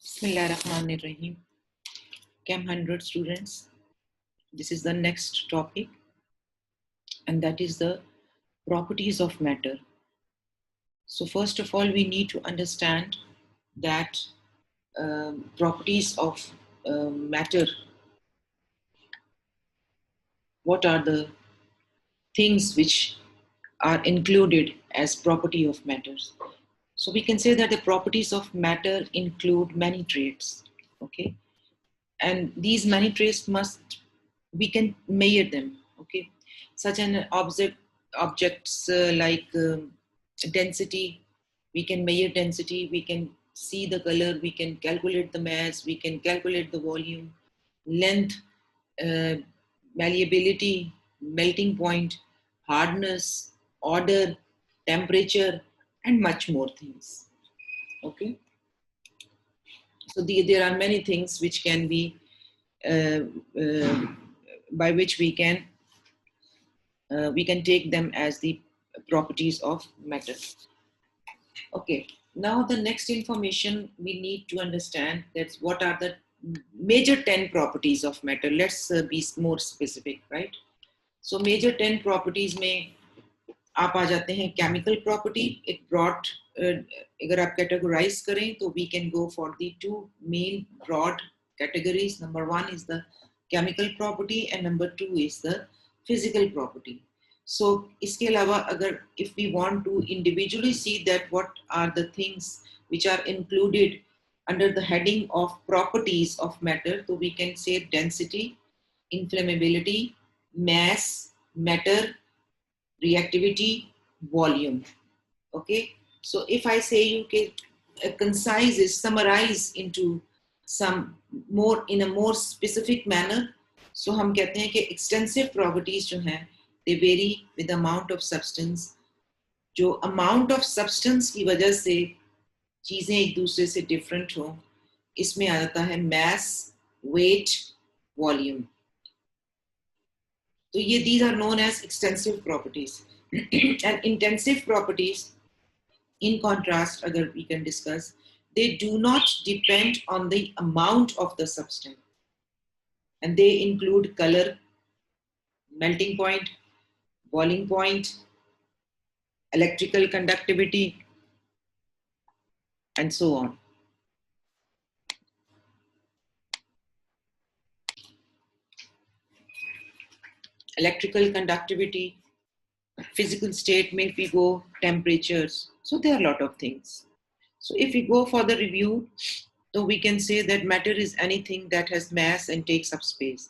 Bismillahirrahmanirrahim. Chem 100 students. This is the next topic, and that is the properties of matter. So first of all, we need to understand that properties of matter. What are the things which are included as property of matters? So we can say that the properties of matter include many traits. Okay, and these many traits we can measure them. Okay, such an objects like density, we can measure density, we can see the color, we can calculate the mass, we can calculate the volume, length, uh, malleability, melting point, hardness, order, temperature, and much more things. Okay, so there are many things which can be uh, uh, by which we can take them as the properties of matter. Okay, now the next information we need to understand, that's what are the major 10 properties of matter. Let's be more specific, right? So major 10 properties में आप आ जाते हैं chemical property. It brought अगर आप categorize करें तो we can go for the two main broad categories. Number one is the chemical property and number two is the physical property. So इसके अलावा अगर if we want to individually see that what are the things which are included under the heading of properties of matter, so we can say density, inflammability, mass, matter, reactivity, volume. Okay, so if I say you can concise is summarize into some more in a more specific manner, so हम कहते हैं कि extensive properties जो हैं they vary with the amount of substance. जो amount of substance की वजह से चीजें एक दूसरे से different हो, इसमें आ जाता है mass, weight, volume. So these are known as extensive properties. And intensive properties, in contrast, agar we can discuss, they do not depend on the amount of the substance. And they include color, melting point, boiling point, electrical conductivity, and so on. Electrical conductivity, physical state, may we go temperatures. So there are a lot of things. So if we go for the review, so we can say that matter is anything that has mass and takes up space.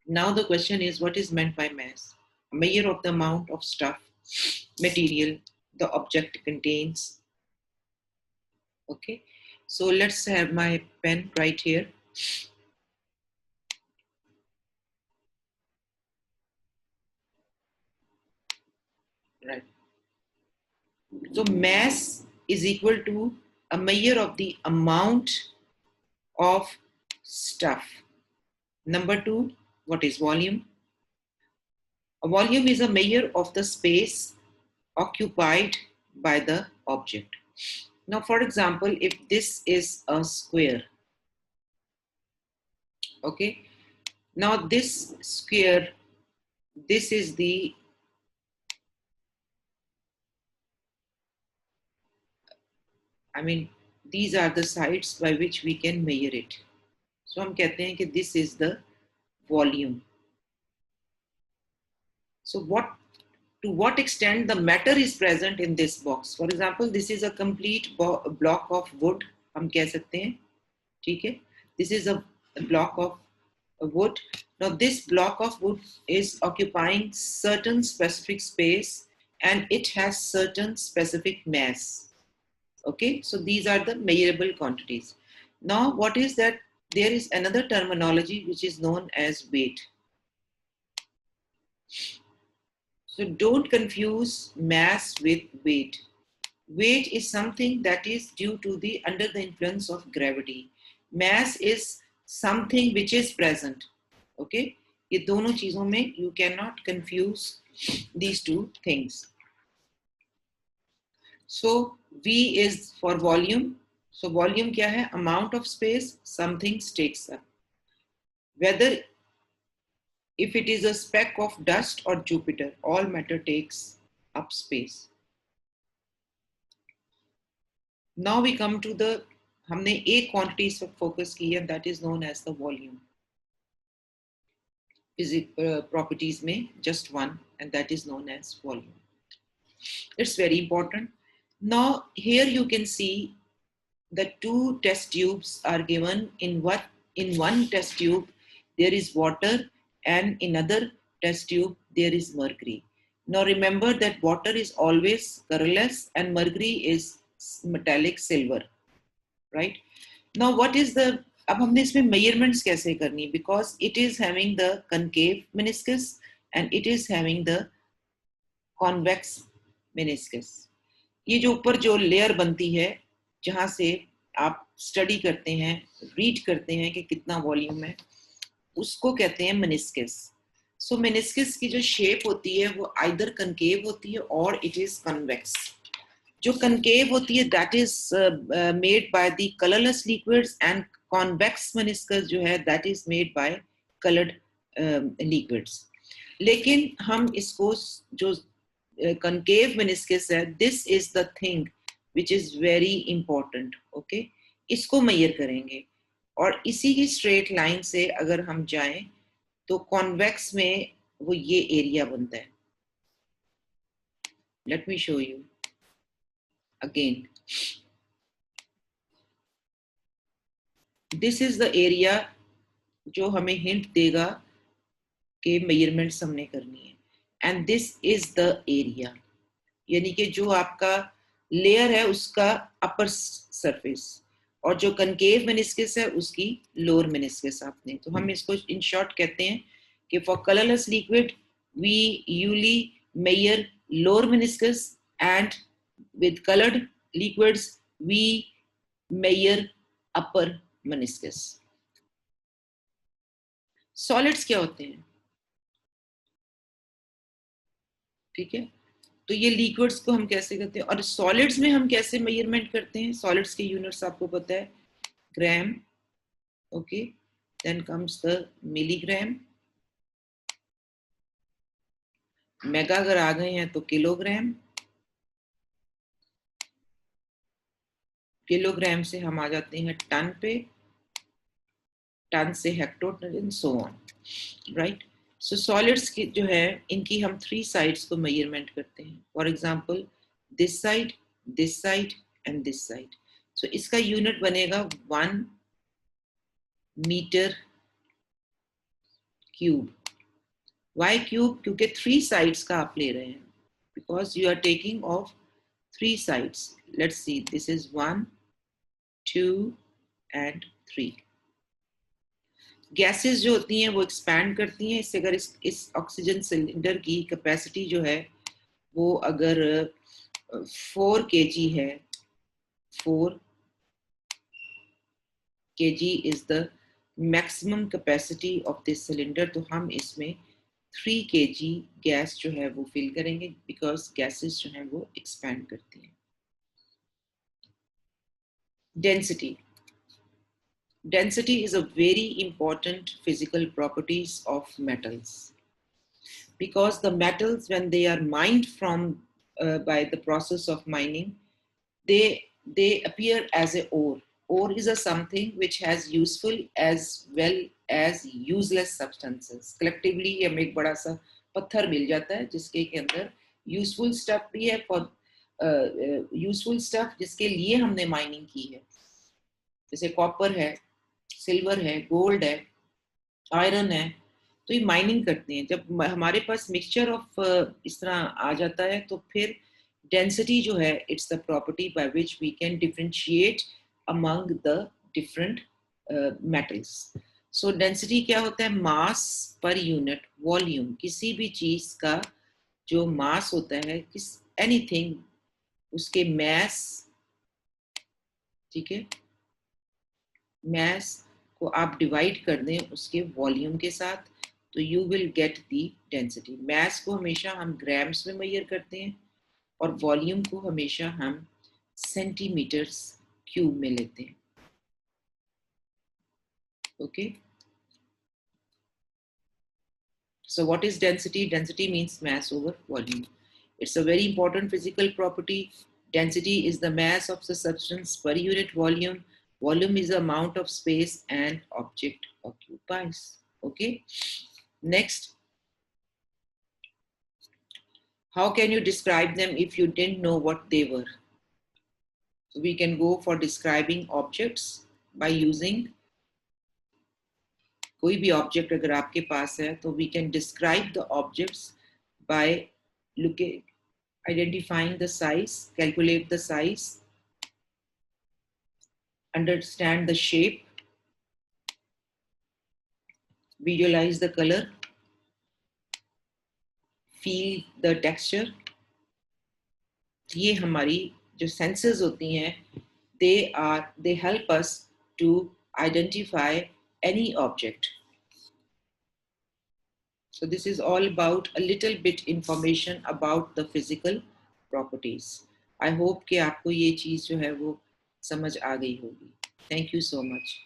Now the question is, what is meant by mass? A measure of the amount of stuff, material the object contains. Okay, so let's have my pen right here. Right. So mass is equal to a measure of the amount of stuff. Number two, what is volume? A volume is a measure of the space occupied by the object. Now, for example, if this is a square, okay, now this square, this is the these are the sides by which we can measure it. So हम कहते हैं कि this is the volume. So to what extent the matter is present in this box? For example, this is a complete block of wood. हम कह सकते हैं, ठीक है? This is a block of wood. Now this block of wood is occupying certain specific space and it has certain specific mass. Okay, so these are the measurable quantities. Now what is that? There is another terminology which is known as weight. So don't confuse mass with weight. Weight is something that is due to under the influence of gravity. Mass is something which is present. Okay, ये दोनों चीजों में you cannot confuse these two things. So V is for volume. So volume क्या है? Amount of space something takes up. Whether if it is a speck of dust or Jupiter, all matter takes up space. Now we come to the, हमने एक quantity इस वक्त focus की है, that is known as the volume. Properties में just one, and that is known as volume. It's very important. Now here you can see the two test tubes are given. In one test tube there is water, and in another test tube there is mercury. Now remember that water is always colorless and mercury is metallic silver, right? Now what is the, अब हमने इसमें measurements कैसे करनी, because it is having the concave meniscus and it is having the convex meniscus. ये जो ऊपर जो layer बनती है जहां से आप स्टडी करते हैं, रीड करते हैं कि कितना वॉल्यूम है, उसको कहते हैं मेनिस्कस. सो मेनिस्कस की जो शेप होती है वो आइदर कनकेव होती है और इट इज कन्वेक्स. जो कनकेव होती है that is made by the colourless liquids, and convex meniscus जो है that is made by coloured liquids. लेकिन हम इसको जो concave meniscus है, this is the thing which is very important. Okay, इसको measure करेंगे और इसी की straight line से अगर हम जाएं तो convex में वो ये area बनता है. Let me show you again. This is the area जो हमें hint देगा कि measurements हमने करनी है. And this is the area, यानी कि जो आपका लेयर है उसका अपर सरफेस और जो कनकेव मेनिस्कस है उसकी लोअर मेनिस्कस आपने. तो हम इसको इन शॉर्ट कहते हैं कि for colourless liquid we usually measure lower meniscus and with coloured liquids we measure upper meniscus. Solids क्या होते हैं? ठीक है, तो ये लिक्विड्स को हम कैसे करते हैं और सॉलिड्स में हम कैसे मेजरमेंट करते हैं? सॉलिड्स के यूनिट्स आपको पता है, gram. Okay, then comes the milligram. Mega अगर आ गए हैं तो किलोग्राम. किलोग्राम से हम आ जाते हैं टन पे, टन से hectoton, so on, right. So solids की जो है इनकी हम 3 साइड्स को मेजरमेंट करते हैं. For example this side and this side. So इसका यूनिट बनेगा 1 मीटर क्यूब. Y cube? क्योंकि 3 साइड्स का आप ले रहे हैं, because you are taking of 3 sides. Let's see, this is 1 2 and 3. Gases जो होती हैं वो एक्सपैंड करती हैं. इससे अगर इस ऑक्सीजन सिलेंडर की कैपेसिटी जो है वो अगर 4 kg है, 4 kg is the maximum capacity of this cylinder, तो हम इसमें 3 kg गैस जो है वो फिल करेंगे, बिकॉज गैसेस जो हैं वो एक्सपैंड करती हैं. Density. Density is a very important physical properties of metals, because the metals, when they are mined from by the process of mining, they appear as a ore. Ore is a something which has useful as well as useless substances. Collectively हमें एक बड़ा सा पत्थर मिल जाता है जिसके के अंदर useful stuff भी है, for useful stuff जिसके लिए हमने mining की है, जैसे कॉपर है, सिल्वर है, गोल्ड है, आयरन है. तो ये माइनिंग करते हैं. जब हमारे पास मिक्सचर ऑफ इस तरह आ जाता है तो फिर डेंसिटी जो है it's the property by which we can differentiate among the different metals. So density क्या होता है? मास पर यूनिट वॉल्यूम. किसी भी चीज का जो मास होता है, किस एनीथिंग, उसके मैस, ठीक है, मैस को आप डिवाइड कर दें उसके वॉल्यूम के साथ, तो you will get the density. Mass को हमेशा हम ग्राम्स में मेजर करते हैं और वॉल्यूम को हमेशा हम सेंटीमीटर्स क्यूब में लेते हैं. Okay. So what is density? Density means mass over volume. It's a very important physical property. Density is the mass of the substance per unit volume. Volume is the amount of space an object occupies. Okay. Next, how can you describe them if you didn't know what they were? So we can go for describing objects by using कोई भी object अगर आपके पास है तो we can describe the objects by looking, identifying the size, calculate the size, understand the shape, visualize the color, feel the texture. ये हमारी जो senses होती हैं, they help us to identify any object. So this is all about a little bit information about the physical properties. I hope कि आपको ये चीज़ जो है वो समझ आ गई होगी. Thank you so much.